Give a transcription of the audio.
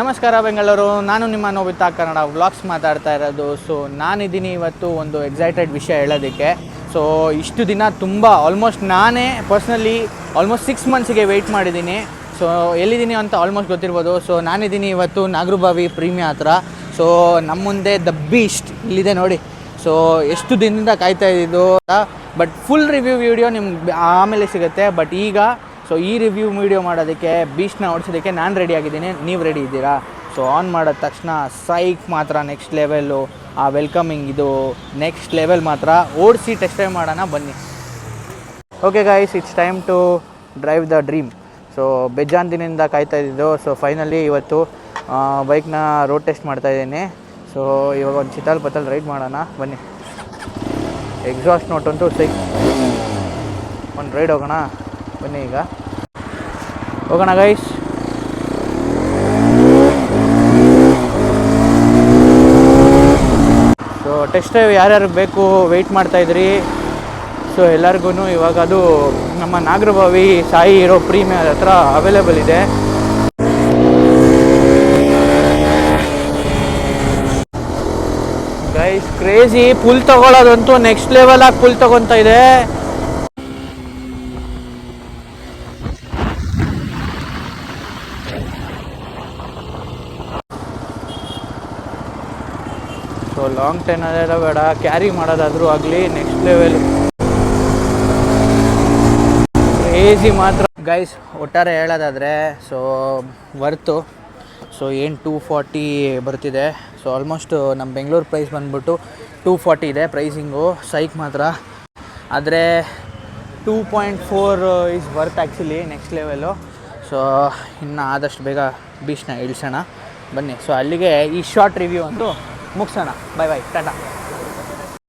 ನಮಸ್ಕಾರ ಬೆಂಗಳೂರು, ನಾನು ನಿಮ್ಮ ನೋಬಿತಾ ಕನ್ನಡ ವ್ಲಾಗ್ಸ್ ಮಾತಾಡ್ತಾ ಇರೋದು. ಸೊ ನಾನಿದ್ದೀನಿ ಇವತ್ತು ಒಂದು ಎಕ್ಸೈಟೆಡ್ ವಿಷಯ ಹೇಳೋದಕ್ಕೆ. ಸೊ ಇಷ್ಟು ದಿನ ತುಂಬ ಆಲ್ಮೋಸ್ಟ್ ನಾನೇ ಪರ್ಸ್ನಲಿ ಆಲ್ಮೋಸ್ಟ್ 6 ಮಂತ್ಸಿಗೆ ವೆಯ್ಟ್ ಮಾಡಿದ್ದೀನಿ. ಸೊ ಎಲ್ಲಿದ್ದೀನಿ ಅಂತ ಆಲ್ಮೋಸ್ಟ್ ಗೊತ್ತಿರ್ಬೋದು. ಸೊ ನಾನಿದ್ದೀನಿ ಇವತ್ತು ನಾಗರಬಾವಿ ಪ್ರೀಮಿಯಾ ಹತ್ರ. ಸೊ ನಮ್ಮ ಮುಂದೆ ದ ಬೀಸ್ಟ್ ಇಲ್ಲಿದೆ ನೋಡಿ. ಸೊ ಎಷ್ಟು ದಿನದಿಂದ ಕಾಯ್ತಾ ಇದ್ದಿದ್ದು, ಬಟ್ ಫುಲ್ ರಿವ್ಯೂ ವಿಡಿಯೋ ನಿಮ್ಗೆ ಆಮೇಲೆ ಸಿಗುತ್ತೆ. ಬಟ್ ಈಗ ಸೊ ಈ ರಿವ್ಯೂ ವಿಡಿಯೋ ಮಾಡೋದಕ್ಕೆ ಬೀಚ್ನ ಓಡಿಸೋದಕ್ಕೆ ನಾನು ರೆಡಿ ಆಗಿದ್ದೀನಿ. ನೀವು ರೆಡಿ ಇದ್ದೀರಾ? ಸೊ ಆನ್ ಮಾಡಿದ ತಕ್ಷಣ ಸೈಕ್ ಮಾತ್ರ ನೆಕ್ಸ್ಟ್ ಲೆವೆಲ್ಲು. ಆ ವೆಲ್ಕಮಿಂಗ್ ಇದು ನೆಕ್ಸ್ಟ್ ಲೆವೆಲ್ ಮಾತ್ರ. ಓಡಿಸಿ ಟೆಸ್ಟ್ ಡ್ರೈವ್ ಮಾಡೋಣ ಬನ್ನಿ. Okay guys, it's time to drive the dream. So ಬೆಜ್ಜಾಂದಿನಿಂದ ಕಾಯ್ತಾ ಇದ್ದಿದ್ದು. ಸೊ ಫೈನಲಿ ಇವತ್ತು ಬೈಕ್ನ ರೋಡ್ ಟೆಸ್ಟ್ ಮಾಡ್ತಾಯಿದ್ದೀನಿ. ಸೊ ಇವಾಗ ಒಂದು ಚಿತಾಲ್ ಪತಲ್ ರೈಡ್ ಮಾಡೋಣ ಬನ್ನಿ. ಎಕ್ಸಾಸ್ಟ್ ನೋಟ್ ಅಂತೂ ಸೈಕ್. ಒಂದು ರೈಡ್ ಹೋಗೋಣ ಬನ್ನಿ. ಈಗ ಹೋಗೋಣ ಗೈಸ್. ಸೊ ಟೆಸ್ಟ್ ಡ್ರೈವ್ ಯಾರ್ಯಾರು ಬೇಕು ವೆಯ್ಟ್ ಮಾಡ್ತಾಯಿದ್ರಿ. ಸೊ ಎಲ್ಲರಿಗೂ ಇವಾಗ ಅದು ನಮ್ಮ ನಾಗರಬಾವಿ ಸಾಯಿ ಇರೋ ಪ್ರೀಮಿಯಾ ಹತ್ರ ಅವೈಲೇಬಲ್ ಇದೆ. ಗೈಸ್ ಕ್ರೇಜಿ, ಪುಲ್ ತಗೊಳ್ಳೋದಂತೂ ನೆಕ್ಸ್ಟ್ ಲೆವೆಲಾಗಿ ಪುಲ್ ತಗೊತಾ ಇದೆ. ಸೊ ಲಾಂಗ್ ಟೈನ್ ಅದೆಲ್ಲ ಬೇಡ, ಕ್ಯಾರಿ ಮಾಡೋದಾದರೂ ಆಗಲಿ ನೆಕ್ಸ್ಟ್ ಲೆವೆಲ್ ಕ್ರೇಜಿ ಮಾತ್ರ. ಗೈಸ್ ಒಟ್ಟಾರೆ ಹೇಳೋದಾದರೆ ಸೊ ವರ್ತು. ಸೊ ಏನು 240 ಬರ್ತಿದೆ. ಸೊ ಆಲ್ಮೋಸ್ಟ್ ನಮ್ಮ ಬೆಂಗಳೂರು ಪ್ರೈಸ್ ಬಂದ್ಬಿಟ್ಟು 240 ಇದೆ ಪ್ರೈಸಿಂಗು. ಸೈಕ್ ಮಾತ್ರ. ಆದರೆ 2.4 is worth actually next level. So ಇನ್ನು ಆದಷ್ಟು ಬೇಗ ಬೀಚ್ನ ಇಳಿಸೋಣ ಬನ್ನಿ. ಸೊ ಅಲ್ಲಿಗೆ ಈ ಶಾರ್ಟ್ ರಿವ್ಯೂ ಅಂತೂ ಮುಗಿಸೋಣ. Bye bye, Tata.